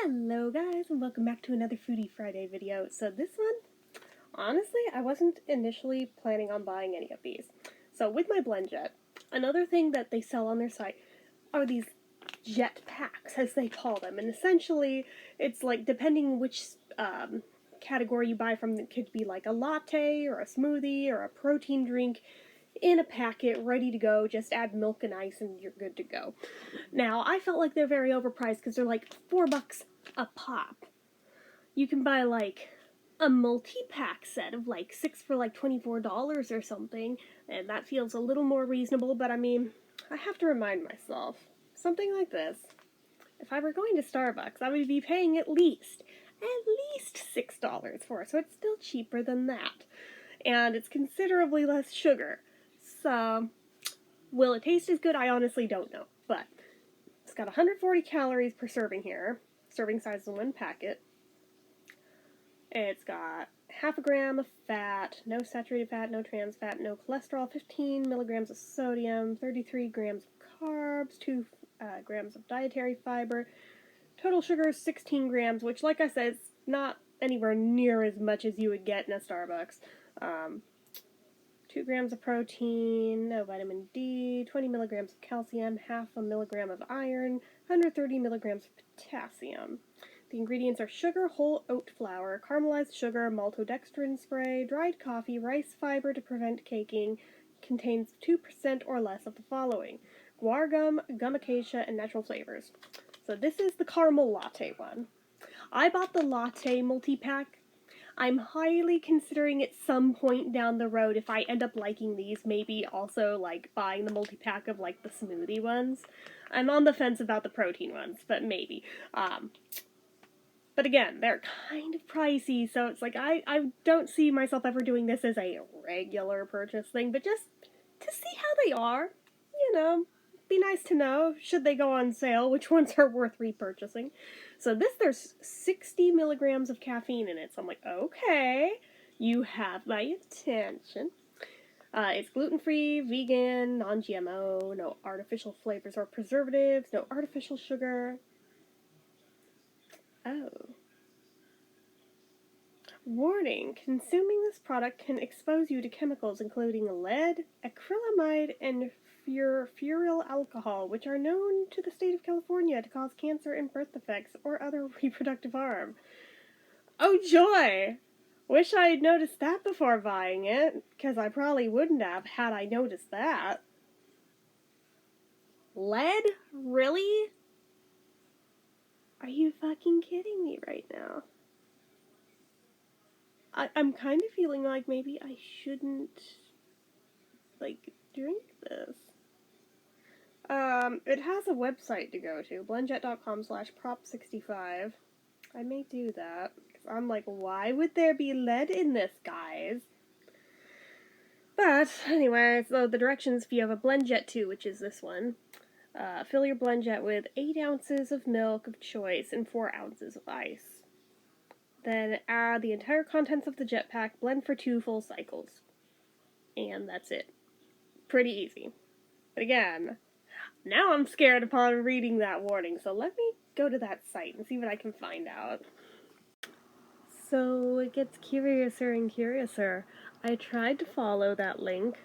Hello guys, and welcome back to another Foodie Friday video. So this one, honestly, I wasn't initially planning on buying any of these. So with my BlendJet, another thing that they sell on their site are these JetPacks, as they call them. And essentially, it's like, depending which category you buy from, it could be like a latte, or a smoothie, or a protein drink, in a packet, ready to go. Just add milk and ice and you're good to go. Now, I felt like they're very overpriced because they're like $4 a pop. You can buy like a multi-pack set of like 6 for like $24 or something, and that feels a little more reasonable, but I mean, I have to remind myself, something like this, if I were going to Starbucks, I would be paying at least $6 for it, so it's still cheaper than that. And it's considerably less sugar. So, will it taste as good? I honestly don't know, but it's got 140 calories per serving here. Serving size is 1 packet. It's got half a gram of fat, no saturated fat, no trans fat, no cholesterol, 15 milligrams of sodium, 33 grams of carbs, 2 grams of dietary fiber. Total sugar is 16 grams, which, like I said, is not anywhere near as much as you would get in a Starbucks. 2 grams of protein, no vitamin D, 20 milligrams of calcium, half a milligram of iron, 130 milligrams of potassium. The ingredients are sugar, whole oat flour, caramelized sugar, maltodextrin spray, dried coffee, rice fiber to prevent caking, contains 2% or less of the following: guar gum, gum acacia, and natural flavors. So this is the caramel latte one. I bought the latte multi-pack. I'm highly considering at some point down the road, if I end up liking these, maybe also like buying the multi-pack of like the smoothie ones. I'm on the fence about the protein ones, but maybe. But again, they're kind of pricey, so it's like I don't see myself ever doing this as a regular purchase thing, but just to see how they are, you know, be nice to know, should they go on sale, which ones are worth repurchasing. So there's 60 milligrams of caffeine in it, so I'm like, okay, you have my attention. It's gluten-free, vegan, non-GMO, no artificial flavors or preservatives, no artificial sugar. Oh. Warning, consuming this product can expose you to chemicals including lead, acrylamide, and furyl alcohol, which are known to the state of California to cause cancer and birth defects or other reproductive harm. Oh joy! Wish I had noticed that before buying it, because I probably wouldn't have had I noticed that. Lead? Really? Are you fucking kidding me right now? I'm kind of feeling like maybe I shouldn't, like, drink this. It has a website to go to, blendjet.com/prop65. I may do that, because I'm like, why would there be lead in this, guys? But, anyway, so the directions, if you have a BlendJet 2, which is this one, fill your BlendJet with 8 ounces of milk of choice and 4 ounces of ice. Then add the entire contents of the JetPack, blend for 2 full cycles. And that's it. Pretty easy. But again, now I'm scared upon reading that warning, so let me go to that site and see what I can find out. So it gets curiouser and curiouser. I tried to follow that link.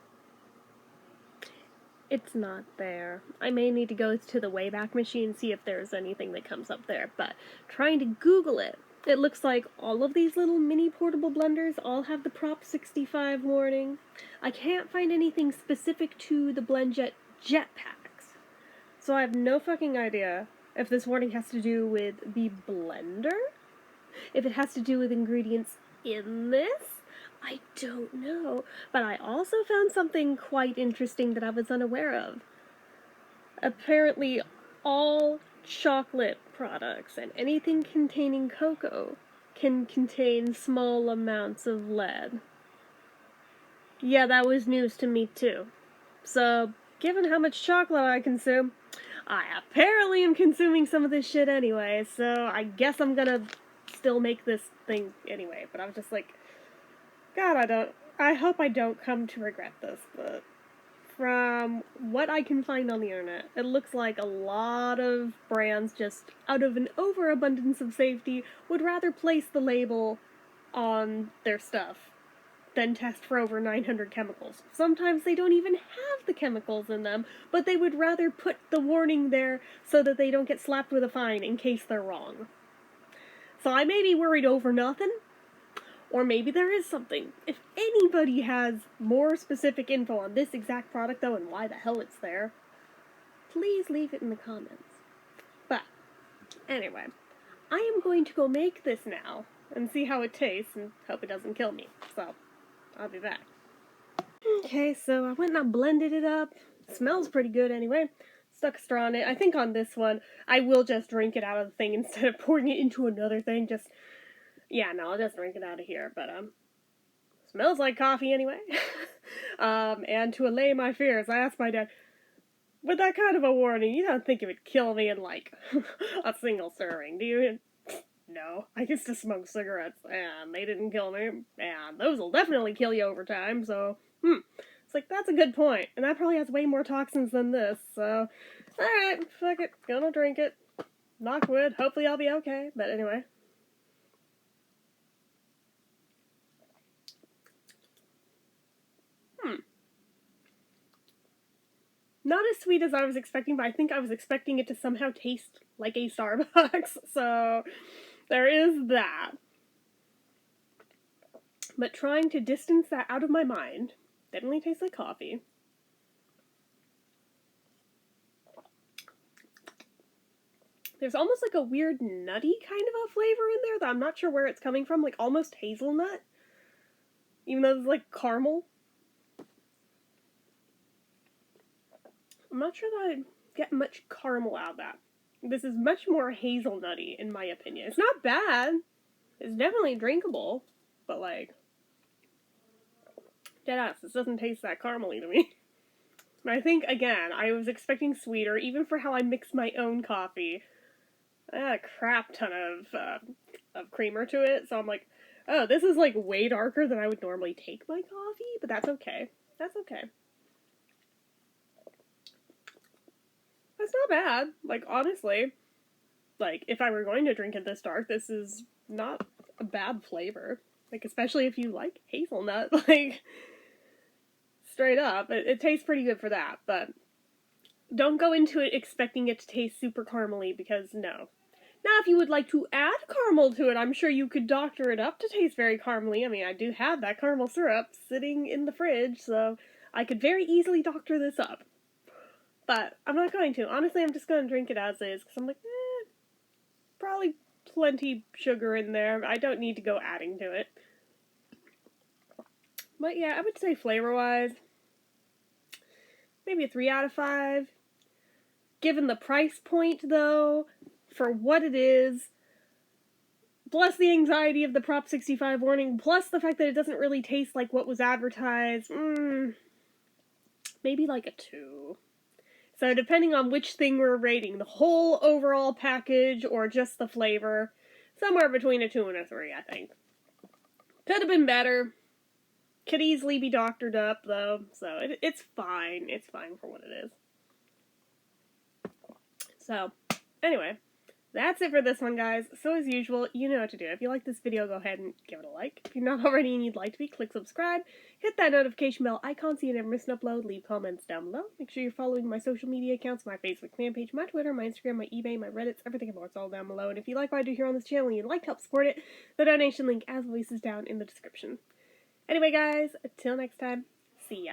It's not there. I may need to go to the Wayback Machine, see if there's anything that comes up there, but trying to Google it, it looks like all of these little mini portable blenders all have the Prop 65 warning. I can't find anything specific to the BlendJet JetPacks. So I have no fucking idea if this warning has to do with the blender, if it has to do with ingredients in this. I don't know. But I also found something quite interesting that I was unaware of. Apparently, all chocolate products and anything containing cocoa can contain small amounts of lead. Yeah, that was news to me too. So, given how much chocolate I consume, I apparently am consuming some of this shit anyway, so I guess I'm gonna still make this thing anyway. But I was just like, God, I hope I don't come to regret this, but from what I can find on the internet, it looks like a lot of brands, just out of an overabundance of safety, would rather place the label on their stuff than test for over 900 chemicals. Sometimes they don't even have the chemicals in them, but they would rather put the warning there so that they don't get slapped with a fine in case they're wrong. So I may be worried over nothing, or maybe there is something. If anybody has more specific info on this exact product, though, and why the hell it's there, please leave it in the comments. But, anyway, I am going to go make this now, and see how it tastes, and hope it doesn't kill me. So, I'll be back. Okay, so I went and I blended it up. It smells pretty good anyway. Stuck a straw in it. I think on this one, I will just drink it out of the thing instead of pouring it into another thing. Yeah, no, I'll just drink it out of here, but, smells like coffee anyway. And to allay my fears, I asked my dad, with that kind of a warning, you don't think it would kill me in, like, a single serving, do you? No, I used to smoke cigarettes, and they didn't kill me, and those will definitely kill you over time, so, It's like, that's a good point, and that probably has way more toxins than this, so, alright, fuck it, gonna drink it. Knock wood, hopefully I'll be okay, but anyway. Not as sweet as I was expecting, but I think I was expecting it to somehow taste like a Starbucks, so there is that. But trying to distance that out of my mind, definitely tastes like coffee. There's almost like a weird nutty kind of a flavor in there that I'm not sure where it's coming from, like almost hazelnut, even though it's like caramel. I'm not sure that I get much caramel out of that. This is much more hazelnutty, in my opinion. It's not bad. It's definitely drinkable, but like, deadass, this doesn't taste that caramely to me. I think, again, I was expecting sweeter, even for how I mix my own coffee. I had a crap ton of creamer to it, so I'm like, oh, this is like way darker than I would normally take my coffee, but that's okay. That's okay. That's not bad. Like, honestly, like, if I were going to drink it this dark, this is not a bad flavor. Like, especially if you like hazelnut, like, straight up, it tastes pretty good for that, but don't go into it expecting it to taste super caramely, because no. Now, if you would like to add caramel to it, I'm sure you could doctor it up to taste very caramely. I mean, I do have that caramel syrup sitting in the fridge, so I could very easily doctor this up. But I'm not going to. Honestly, I'm just going to drink it as is, because I'm like, probably plenty sugar in there. I don't need to go adding to it. But yeah, I would say flavor-wise, maybe a 3 out of 5. Given the price point, though, for what it is, plus the anxiety of the Prop 65 warning, plus the fact that it doesn't really taste like what was advertised, maybe like a 2. So depending on which thing we're rating, the whole overall package or just the flavor, somewhere between a 2 and a 3, I think. Could have been better. Could easily be doctored up, though, so it's fine. It's fine for what it is. So, anyway, that's it for this one, guys. So, as usual, you know what to do. If you like this video, go ahead and give it a like. If you're not already and you'd like to be, click subscribe. Hit that notification bell icon so you never miss an upload. Leave comments down below. Make sure you're following my social media accounts, my Facebook fan page, my Twitter, my Instagram, my eBay, my Reddits, everything about it's all down below. And if you like what I do here on this channel and you'd like to help support it, the donation link, as always, is down in the description. Anyway, guys, until next time, see ya.